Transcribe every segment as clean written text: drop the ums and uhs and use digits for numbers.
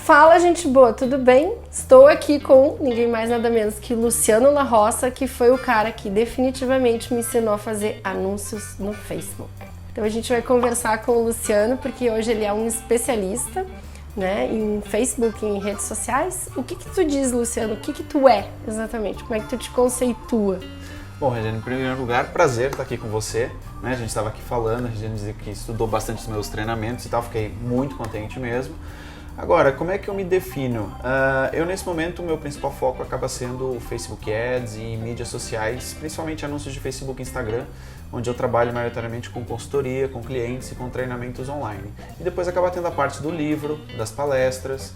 Fala, gente boa, tudo bem? Estou aqui com ninguém mais nada menos que Luciano La Roça, que foi o cara que definitivamente me ensinou a fazer anúncios no Facebook. Então a gente vai conversar com o Luciano, porque hoje ele é um especialista, né, em Facebook, em redes sociais. O que tu diz, Luciano? O que tu é exatamente? Como é que tu te conceitua? Bom, Regiane, em primeiro lugar, prazer estar aqui com você. Né? A gente estava aqui falando, a Regiane dizia que estudou bastante os meus treinamentos e tal, fiquei muito contente mesmo. Agora, como é que eu me defino? Eu, nesse momento, o meu principal foco acaba sendo o Facebook Ads e mídias sociais, principalmente anúncios de Facebook e Instagram, onde eu trabalho maioritariamente com consultoria, com clientes e com treinamentos online. E depois acaba tendo a parte do livro, das palestras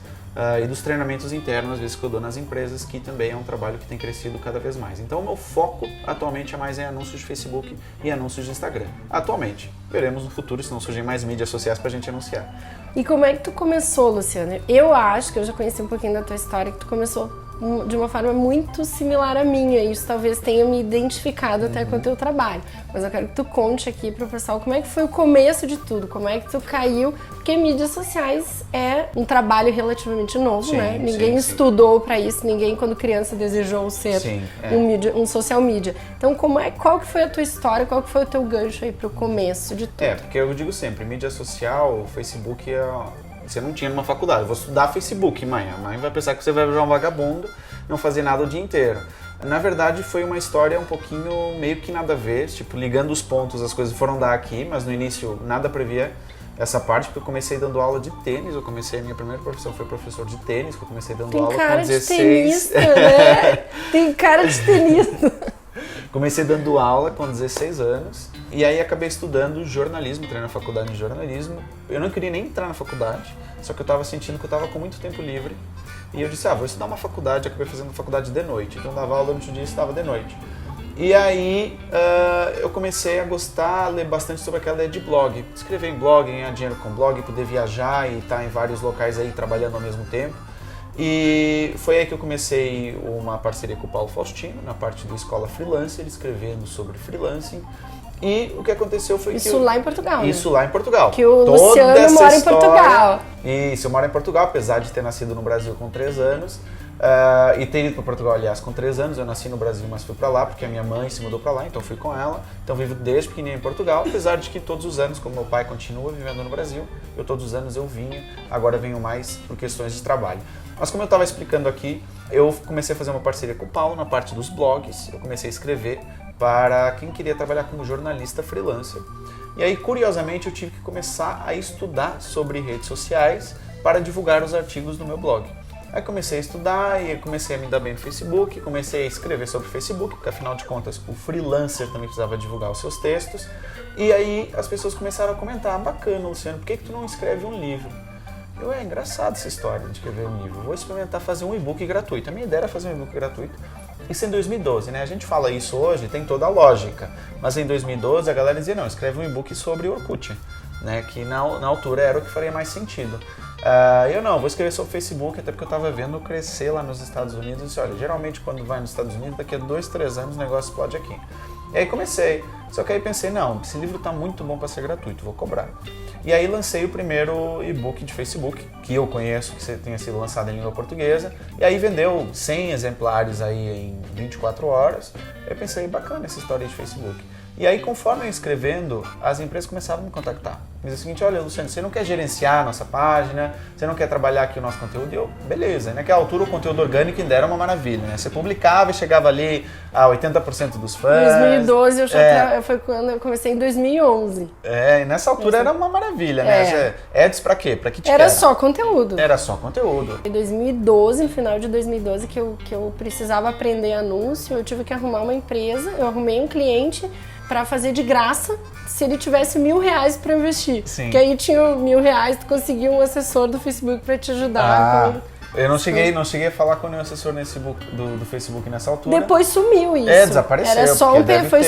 e dos treinamentos internos, às vezes que eu dou nas empresas, que também é um trabalho que tem crescido cada vez mais. Então, o meu foco atualmente é mais em anúncios de Facebook e anúncios de Instagram. Atualmente. Veremos no futuro se não surgem mais mídias sociais para a gente anunciar. E como é que tu começou, Luciano? Eu acho que eu já conheci um pouquinho da tua história, que tu começou de uma forma muito similar à minha, e isso talvez tenha me identificado até com o teu trabalho. Mas eu quero que tu conte aqui pro pessoal como é que foi o começo de tudo, como é que tu caiu, porque mídias sociais é um trabalho relativamente novo, né? Ninguém estudou para isso, ninguém quando criança desejou ser um social media. Então qual que foi a tua história, qual que foi o teu gancho aí pro começo de tudo? Porque eu digo sempre, mídia social, Facebook você não tinha numa faculdade. Eu vou estudar Facebook, mãe. A mãe vai pensar que você vai virar um vagabundo e não fazer nada o dia inteiro. Na verdade, foi uma história um pouquinho meio que nada a ver. Tipo, ligando os pontos, as coisas foram dar aqui, mas no início nada previa essa parte, porque eu comecei dando aula de tênis. A minha primeira profissão foi professor de tênis, que eu comecei dando aula com 16. Tem cara de tenista, né? Tem cara de tenista. Comecei dando aula com 16 anos e aí acabei estudando jornalismo, entrei na faculdade de jornalismo. Eu não queria nem entrar na faculdade, só que eu estava sentindo que eu estava com muito tempo livre. E eu disse, vou estudar uma faculdade, acabei fazendo faculdade de noite. Então dava aula durante o dia e estudava de noite. E aí eu comecei a gostar, a ler bastante sobre aquela ideia de blog. Escrever em blog, ganhar dinheiro com blog, poder viajar e estar em vários locais aí trabalhando ao mesmo tempo. E foi aí que eu comecei uma parceria com o Paulo Faustino, na parte do Escola Freelancer, escrevendo sobre freelancing. E o que aconteceu foi Isso lá em Portugal, Isso lá em Portugal. Que o Luciano mora em Portugal. Isso, eu moro em Portugal, apesar de ter nascido no Brasil com 3 anos. E ter ido para Portugal, aliás, com 3 anos. Eu nasci no Brasil, mas fui para lá, porque a minha mãe se mudou para lá, então fui com ela. Então vivo desde pequenininho em Portugal, apesar de que todos os anos, como meu pai continua vivendo no Brasil, todos os anos eu vinha, agora venho mais por questões de trabalho. Mas como eu estava explicando aqui, eu comecei a fazer uma parceria com o Paulo na parte dos blogs. Eu comecei a escrever para quem queria trabalhar como jornalista freelancer. E aí, curiosamente, eu tive que começar a estudar sobre redes sociais para divulgar os artigos do meu blog. Aí comecei a estudar e comecei a me dar bem no Facebook, comecei a escrever sobre o Facebook, porque afinal de contas o freelancer também precisava divulgar os seus textos. E aí as pessoas começaram a comentar, bacana, Luciano, por que tu não escreve um livro? É engraçado essa história de escrever um livro. Vou experimentar fazer um e-book gratuito. A minha ideia era fazer um e-book gratuito. Isso em 2012, né? A gente fala isso hoje, tem toda a lógica. Mas em 2012 a galera dizia, não, escreve um e-book sobre Orkut, né? Que na altura era o que faria mais sentido. Vou escrever sobre Facebook, até porque eu estava vendo crescer lá nos Estados Unidos. E disse, olha, geralmente quando vai nos Estados Unidos, daqui a 2, 3 anos o negócio explode aqui. E aí comecei. Só que aí pensei, não, esse livro está muito bom para ser gratuito, vou cobrar. E aí lancei o primeiro e-book de Facebook, que eu conheço, que tenha sido lançado em língua portuguesa. E aí vendeu 100 exemplares aí em 24 horas. Eu pensei, bacana essa história de Facebook. E aí, conforme eu ia escrevendo, as empresas começaram a me contactar. Me diz o seguinte, olha, Luciano, você não quer gerenciar a nossa página? Você não quer trabalhar aqui o nosso conteúdo? E eu, beleza. Naquela altura, o conteúdo orgânico ainda era uma maravilha, né? Você publicava e chegava ali a 80% dos fãs. Em 2012, foi quando eu comecei em 2011. E nessa altura era uma maravilha, né? Ads pra quê? Pra que te Era só conteúdo. Era só conteúdo. Em 2012, no final de 2012, que eu precisava aprender anúncio, eu tive que arrumar uma empresa, eu arrumei um cliente para fazer de graça, se ele tivesse R$1.000 para investir. Sim. Que aí tinha R$1.000, tu conseguia um assessor do Facebook para te ajudar. Eu não cheguei a falar com nenhum assessor do Facebook nessa altura. Depois sumiu isso. Desapareceu. Era só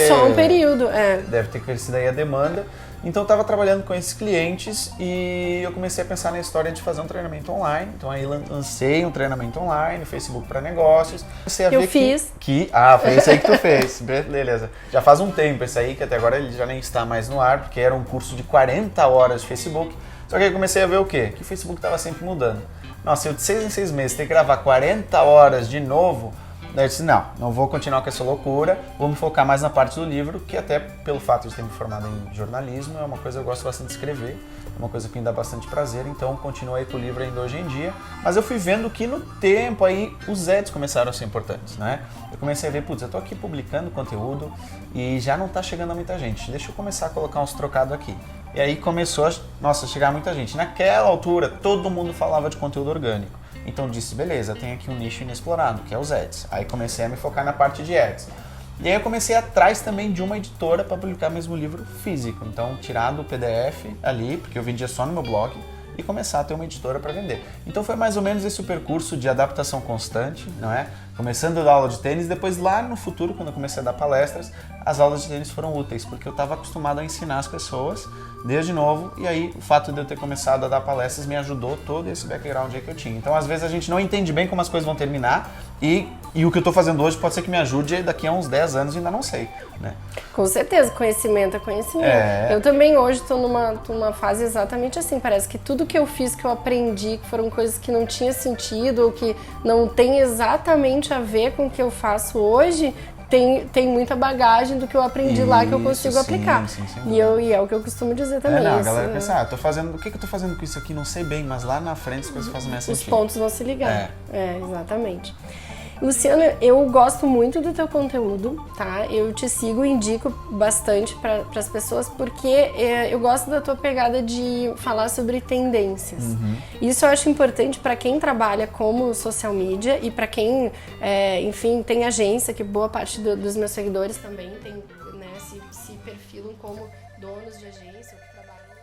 só um período. Deve ter crescido aí a demanda. Então eu estava trabalhando com esses clientes e eu comecei a pensar na história de fazer um treinamento online. Então aí lancei um treinamento online, Facebook para negócios. Eu fiz. Foi isso aí que tu fez. Beleza. Já faz um tempo esse aí, que até agora ele já nem está mais no ar, porque era um curso de 40 horas de Facebook. Só que aí eu comecei a ver o quê? Que o Facebook estava sempre mudando. nossa, eu de 6 em 6 meses ter que gravar 40 horas de novo, daí eu disse, não vou continuar com essa loucura, vou me focar mais na parte do livro, que até pelo fato de ter me formado em jornalismo, é uma coisa que eu gosto bastante de escrever, é uma coisa que me dá bastante prazer, então continuei com o livro ainda hoje em dia, mas eu fui vendo que no tempo aí os ads começaram a ser importantes, né? Eu comecei a ver, putz, eu tô aqui publicando conteúdo e já não tá chegando a muita gente, deixa eu começar a colocar uns trocados aqui. E aí começou a chegar muita gente. Naquela altura, todo mundo falava de conteúdo orgânico. Então eu disse, beleza, tem aqui um nicho inexplorado, que é os ads. Aí comecei a me focar na parte de ads. E aí eu comecei atrás também de uma editora para publicar mesmo livro físico. Então tirar do PDF ali, porque eu vendia só no meu blog, e começar a ter uma editora para vender. Então foi mais ou menos esse o percurso de adaptação constante, não é? Começando a dar aula de tênis, depois lá no futuro, quando eu comecei a dar palestras, as aulas de tênis foram úteis, porque eu estava acostumado a ensinar as pessoas desde novo, e aí o fato de eu ter começado a dar palestras me ajudou todo esse background aí que eu tinha. Então às vezes a gente não entende bem como as coisas vão terminar, e o que eu estou fazendo hoje pode ser que me ajude daqui a uns 10 anos e ainda não sei, né? Com certeza, conhecimento é conhecimento. Eu também hoje estou numa fase exatamente assim, parece que tudo que eu fiz, que eu aprendi, que foram coisas que não tinha sentido ou que não tem exatamente a ver com o que eu faço hoje, tem muita bagagem do que eu aprendi lá que eu consigo aplicar. Sim, e é o que eu costumo dizer também. A galera pensa, o que eu tô fazendo com isso aqui? Não sei bem, mas lá na frente as coisas fazem mais sentido. Os pontos vão se ligar. Exatamente. Luciano, eu gosto muito do teu conteúdo, tá? Eu te sigo e indico bastante para as pessoas porque eu gosto da tua pegada de falar sobre tendências. Isso eu acho importante para quem trabalha como social media e para quem, enfim, tem agência, que boa parte dos meus seguidores também tem, né, se perfilam como donos de agência ou que trabalham.